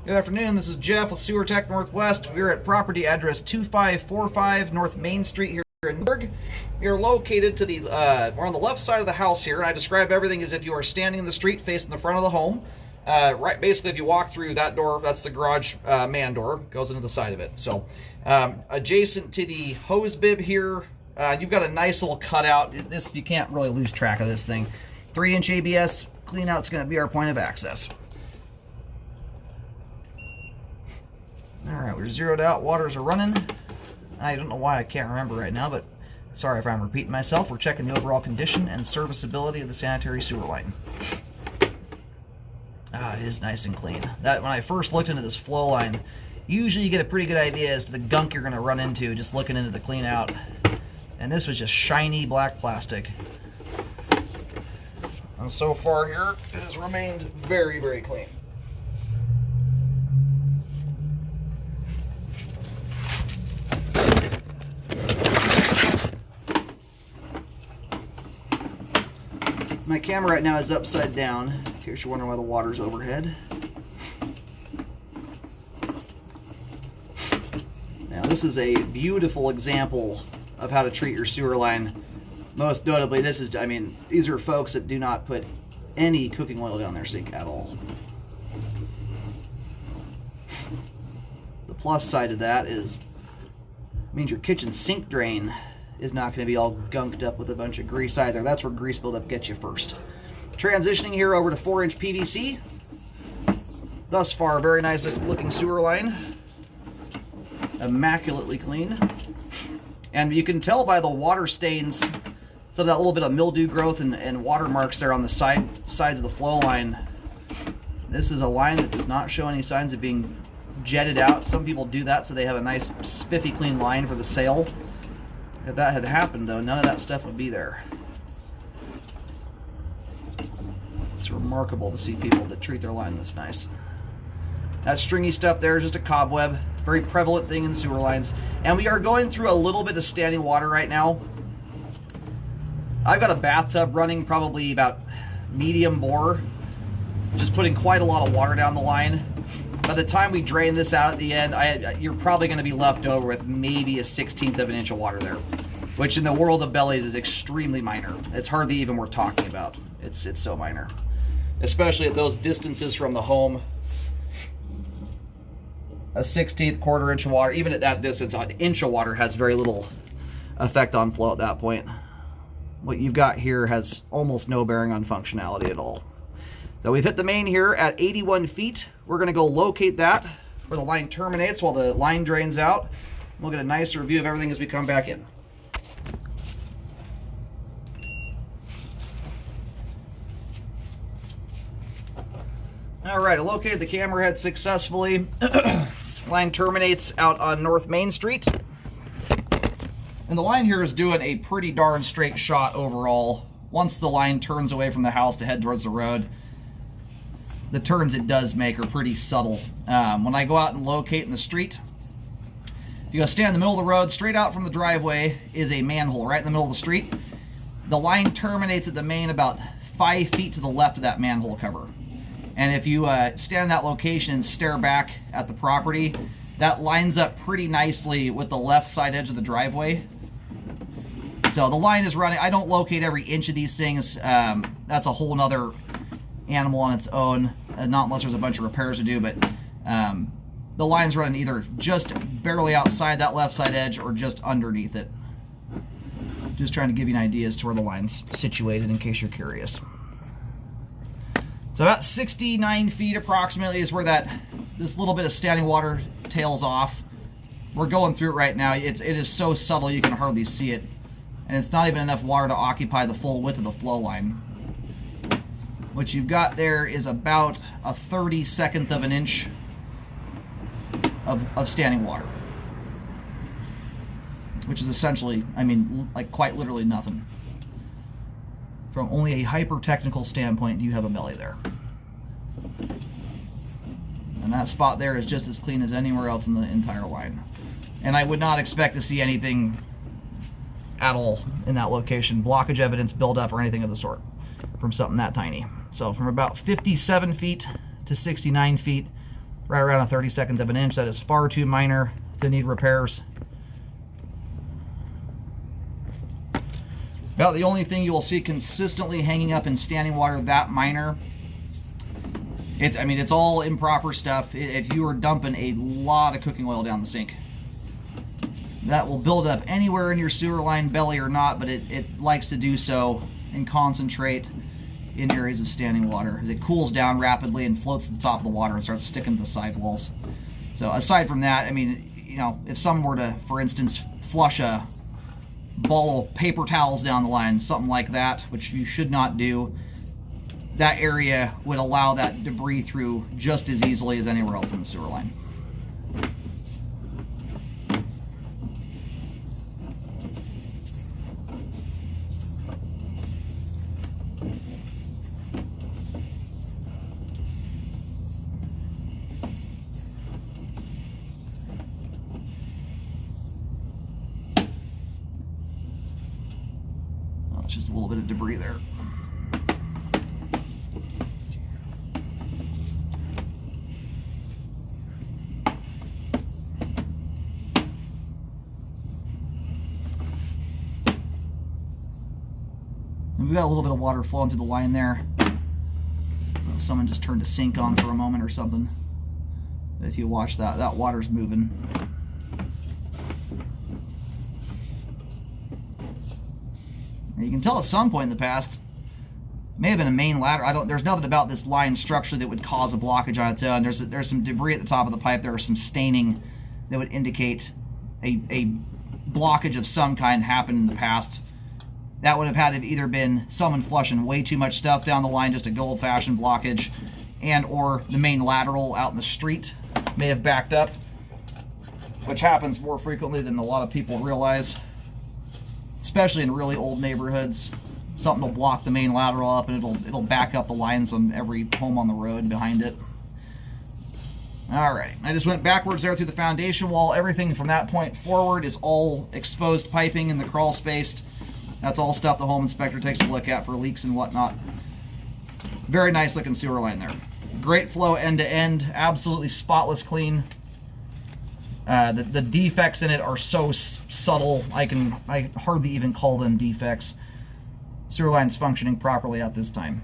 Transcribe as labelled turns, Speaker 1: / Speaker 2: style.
Speaker 1: Good afternoon, this is Jeff with Sewer Tech Northwest. We're at property address 2545 North Main Street here in Newburgh. You're located to the, we're on the left side of the house here, and I describe everything as if you are standing in the street facing the front of the home. Right, basically, if you walk through that door, that's the garage man door, goes into the side of it. So, adjacent to the hose bib here, you've got a nice little cutout. This, you can't really lose track of this thing. 3-inch ABS clean out's going to be our point of access. Alright, we're zeroed out, waters are running. I don't know why I can't remember right now, but sorry if I'm repeating myself. We're checking the overall condition and serviceability of the sanitary sewer line. It is nice and clean. When I first looked into this flow line, usually you get a pretty good idea as to the gunk you're going to run into just looking into the clean out. And this was just shiny black plastic. And so far here, it has remained very, very clean. My camera right now is upside down, in case you're wondering why the water's overhead. Now this is a beautiful example of how to treat your sewer line. Most notably, this is, I mean, these are folks that do not put any cooking oil down their sink at all. The plus side of that is, means your kitchen sink drain is not going to be all gunked up with a bunch of grease either. That's where grease buildup gets you first. Transitioning here over to 4-inch PVC. Thus far, very nice looking sewer line. Immaculately clean. And you can tell by the water stains, some of that little bit of mildew growth and water marks there on the sides of the flow line. This is a line that does not show any signs of being jetted out. Some people do that so they have a nice spiffy clean line for the sale. If that had happened, though, none of that stuff would be there. It's remarkable to see people that treat their line this nice. That stringy stuff there is just a cobweb. Very prevalent thing in sewer lines. And we are going through a little bit of standing water right now. I've got a bathtub running probably about medium bore. Just putting quite a lot of water down the line. By the time we drain this out at the end, you're probably going to be left over with maybe a 1/16 of an inch of water there, which in the world of bellies is extremely minor. It's hardly even worth talking about. It's so minor, especially at those distances from the home. A 1/16, quarter inch of water, even at that distance, an inch of water has very little effect on flow at that point. What you've got here has almost no bearing on functionality at all. So we've hit the main here at 81 feet. We're going to go locate that where the line terminates while the line drains out. We'll get a nice review of everything as we come back in. All right, I located the camera head successfully. Line terminates out on North Main Street. And the line here is doing a pretty darn straight shot overall. Once the line turns away from the house to head towards the road, the turns it does make are pretty subtle. When I go out and locate in the street, if you go stand in the middle of the road, straight out from the driveway is a manhole right in the middle of the street. The line terminates at the main about 5 feet to the left of that manhole cover. And if you stand in that location and stare back at the property, that lines up pretty nicely with the left side edge of the driveway. So the line is running. I don't locate every inch of these things. That's a whole nother animal on its own, not unless there's a bunch of repairs to do, but the line's running either just barely outside that left side edge or just underneath it. Just trying to give you an idea as to where the line's situated in case you're curious. So about 69 feet approximately is where this little bit of standing water tails off. We're going through it right now. It is so subtle you can hardly see it. And it's not even enough water to occupy the full width of the flow line. What you've got there is about a 32nd of an inch of standing water. Which is essentially, I mean, like quite literally nothing. From only a hyper-technical standpoint, do you have a belly there. And that spot there is just as clean as anywhere else in the entire line. And I would not expect to see anything at all in that location, blockage evidence, buildup, or anything of the sort from something that tiny. So from about 57 feet to 69 feet, right around a 32nd of an inch. That is far too minor to need repairs. About the only thing you will see consistently hanging up in standing water that minor, I mean, it's all improper stuff. If you are dumping a lot of cooking oil down the sink, that will build up anywhere in your sewer line belly or not, but it likes to do so and concentrate in areas of standing water as it cools down rapidly and floats to the top of the water and starts sticking to the sidewalls. So aside from that, I mean, you know, if someone were to, for instance, flush a ball of paper towels down the line, something like that, which you should not do, that area would allow that debris through just as easily as anywhere else in the sewer line. Oh, it's just a little bit of debris there. We've got a little bit of water flowing through the line there. If someone just turned a sink on for a moment or something. If you watch that, that water's moving. And you can tell at some point in the past, may have been a main lateral. There's nothing about this line structure that would cause a blockage on its own. There's some debris at the top of the pipe. There is some staining that would indicate a blockage of some kind happened in the past. That would have had to have either been someone flushing way too much stuff down the line, just a good old-fashioned blockage, and or the main lateral out in the street may have backed up, which happens more frequently than a lot of people realize, especially in really old neighborhoods. Something will block the main lateral up, and it'll back up the lines on every home on the road behind it. All right, I just went backwards there through the foundation wall. Everything from that point forward is all exposed piping in the crawl space. That's all stuff the home inspector takes a look at for leaks and whatnot. Very nice looking sewer line there. Great flow end to end, absolutely spotless clean. The defects in it are so subtle, I hardly even call them defects. Sewer line's functioning properly at this time.